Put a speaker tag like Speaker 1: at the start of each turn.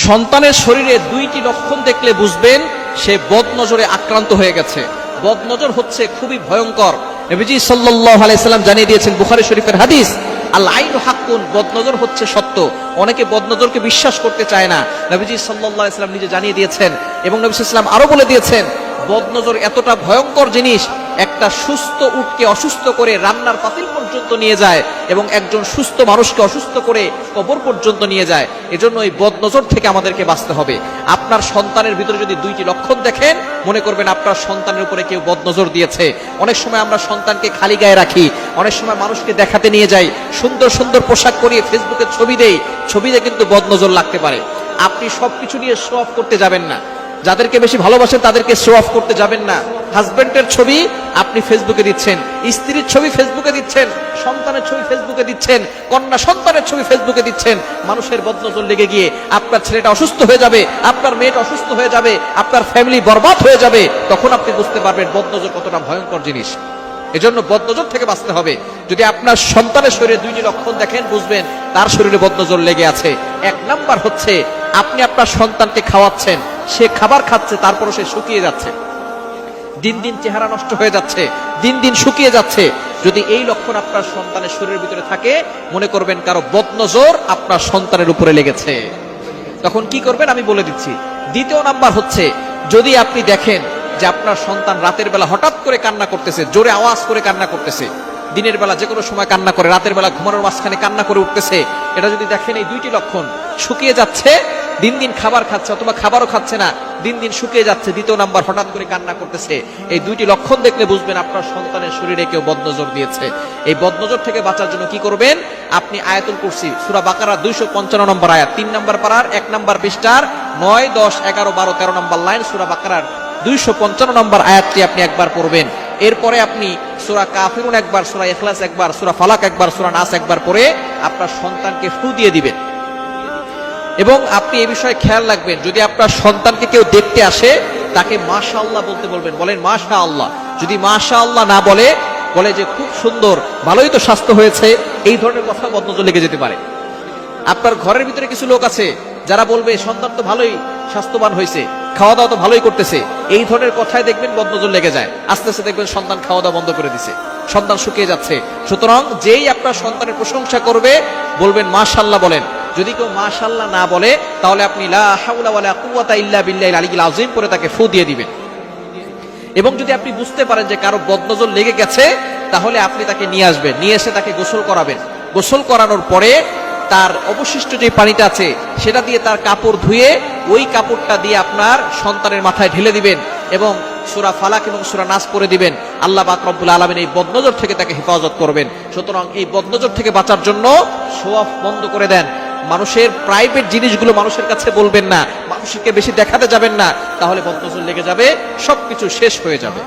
Speaker 1: সন্তানের শরীরে দুইটি লক্ষণ দেখলে বুঝবেন সে বদনজরে আক্রান্ত হয়ে গেছে। বদনজর হচ্ছে খুবই ভয়ঙ্কর। নবীজি সাল্লাল্লাহু আলাইহি সাল্লাম জানিয়ে দিয়েছেন, বুখারী শরীফের হাদিস, আল আইনু হাক্কুন, বদনজর হচ্ছে সত্য। অনেকে বদনজরকে বিশ্বাস করতে চায় না। নবীজি সাল্লাল্লাহু আলাইহি সাল্লাম নিজে জানিয়ে দিয়েছেন এবং নবী সাল্লাল্লাহু আলাইহি সাল্লাম আরো বলে দিয়েছেন, বদনজর এতটা ভয়ঙ্কর জিনিস, একটা সুস্থ উটকে অসুস্থ করে রান্নার পাতিল পর্যন্ত নিয়ে যায় এবং একজন সুস্থ মানুষকে অসুস্থ করে কবর পর্যন্ত নিয়ে যায়। এজন্য এই বদনজর থেকে আমাদেরকে বাঁচতে হবে। আপনার সন্তানের ভিতরে যদি দুইটি লক্ষণ দেখেন, মনে করবেন আপনার সন্তানের উপরে কেউ বদনজর দিয়েছে। অনেক সময় আমরা সন্তানকে খালি গায়ে রাখি, অনেক সময় মানুষকে দেখাতে নিয়ে যাই, সুন্দর সুন্দর পোশাক পরিয়ে ফেসবুকে ছবি দেই, ছবিতে কিন্তু বদনজর লাগতে পারে। আপনি সবকিছু নিয়ে শো অফ করতে যাবেন না। যাদেরকে বেশি ভালোবাসেন তাদেরকে শো অফ করতে যাবেন না। হাজবেন্ডের ছবি আপনি ফেসবুকে দিচ্ছেন, স্ত্রীর ছবি ফেসবুকে দিচ্ছেন, সন্তানের ছবি ফেসবুকে দিচ্ছেন, কন্যা সন্তানের ছবি ফেসবুকে দিচ্ছেন। মানুষের বদনজর লেগে গিয়ে আপনার ছেলেটা অসুস্থ হয়ে যাবে, আপনার মেয়েটা অসুস্থ হয়ে যাবে, আপনার ফ্যামিলি বরবাদ হয়ে যাবে। তখন আপনি বুঝতে পারবেন বদনজর কতটা ভয়ঙ্কর জিনিস। এজন্য বদনজর থেকে বাঁচতে হবে। যদি আপনার সন্তানের শরীরে দুইটি লক্ষণ দেখেন, বুঝবেন তার শরীরে বদনজর লেগে আছে। এক নাম্বার হচ্ছে, আপনি আপনার সন্তানকে খাওয়াচ্ছেন, সে খাবার খাচ্ছে, তারপরও সে শুকিয়ে যাচ্ছে, দিন দিন চেহারা নষ্ট হয়ে যাচ্ছে, দিন দিন শুকিয়ে যাচ্ছে। যদি এই লক্ষণ আপনার সন্তানের শরীরের ভিতরে থাকে, মনে করবেন কারো বদনজর আপনার সন্তানের উপরে লেগেছে। তখন কি করবেন আমি বলে দিচ্ছি। দ্বিতীয় নাম্বার হচ্ছে, যদি আপনি দেখেন যে আপনার সন্তান রাতের বেলা হঠাৎ করে কান্না করতেছে, জোরে আওয়াজ করে কান্না করতেছে, দিনের বেলা যে কোনো সময় কান্না করে, রাতের বেলা ঘুমানোর মাঝখানে কান্না করে উঠতেছে, এটা যদি দেখেন এই দুইটি লক্ষণ, শুকিয়ে যাচ্ছে, দিন দিন খাবার খাচ্ছে অথবা খাবারও খাচ্ছে না, দিন দিন শুকিয়ে যাচ্ছে, দ্বিতীয় নাম্বার হঠাৎ করে কান্না করতেছে, এই দুইটি লক্ষণ দেখলে বুঝবেন আপনার সন্তানের শরীরে কেউ বদনজর দিয়েছে। এই বদনজর থেকে বাঁচার জন্য কি করবেন? আপনি আয়াতুল কুরসি সূরা বাকারা 255 নম্বর আয়াত, 3 নম্বর পারার 1 নম্বর পৃষ্ঠার 9, 10, 11, 12, 13 নম্বর লাইন, সূরা বাকারার 255 নম্বর আয়াতটি আপনি একবার পড়বেন। এরপরে আপনি সূরা কাফিরুন একবার, সূরা ইখলাস একবার, সূরা ফালাক একবার, সূরা নাস একবার পড়ে আপনার সন্তানকে ফু দিয়ে দিবেন। এবং আপনি এই বিষয়ে খেয়াল রাখবেন, যদি আপনার সন্তানকে কেউ দেখতে আসে, তাকে মাশাআল্লাহ বলতে বলবেন। বলেন মাশাআল্লাহ। যদি মাশাআল্লাহ না বলে, বলে যে খুব সুন্দর, ভালোই তো স্বাস্থ্য হয়েছে, এই ধরনের কথা বদনজর লেগে যেতে পারে। আপনার ঘরের ভিতরে কিছু লোক আছে যারা বলবে সন্তান তো ভালোই স্বাস্থ্যবান হয়েছে, খাওয়া দাওয়া তো ভালোই করতেছে, এই ধরনের কথায় দেখবেন বদনজর লেগে যায়। আস্তে আস্তে দেখবেন সন্তান খাওয়া দাওয়া বন্ধ করে দিছে, সন্তান শুকিয়ে যাচ্ছে। সুতরাং যেই আপনার সন্তানের প্রশংসা করবে, বলবেন মাশাআল্লাহ বলেন। যদি কেউ মাশাআল্লাহ না বলে, তাহলে আপনি লা হাওলা ওয়ালা কুওয়াতা ইল্লা বিল্লাহিল আলিয়্যিল আযীম করে তাকে ফু দিয়ে দিবেন। এবং যদি আপনি বুঝতে পারেন যে কারো বদনজর লেগে গেছে, তাহলে আপনি তাকে নিয়ে আসবেন, নিয়ে এসে তাকে গোসল করাবেন। গোসল করানোর পরে তার অবশিষ্ট যে পানিটা আছে সেটা দিয়ে তার কাপড় ধুয়ে, ওই কাপড়টা দিয়ে আপনার সন্তানের মাথায় ঢেলে দিবেন এবং সূরা ফালাক এবং সূরা নাস পড়ে দিবেন। আল্লাহ পাক রব্বুল আলামিন এই বদনজর থেকে তাকে হেফাজত করবেন। সুতরাং এই বদনজর থেকে বাঁচার জন্য শো অফ বন্ধ করে দেন। মানুষের প্রাইভেট জিনিসগুলো মানুষের কাছে বলবেন না, মানুষকে বেশি দেখাতে যাবেন না, তাহলে বদনজর লেগে যাবে, সবকিছু শেষ হয়ে যাবে।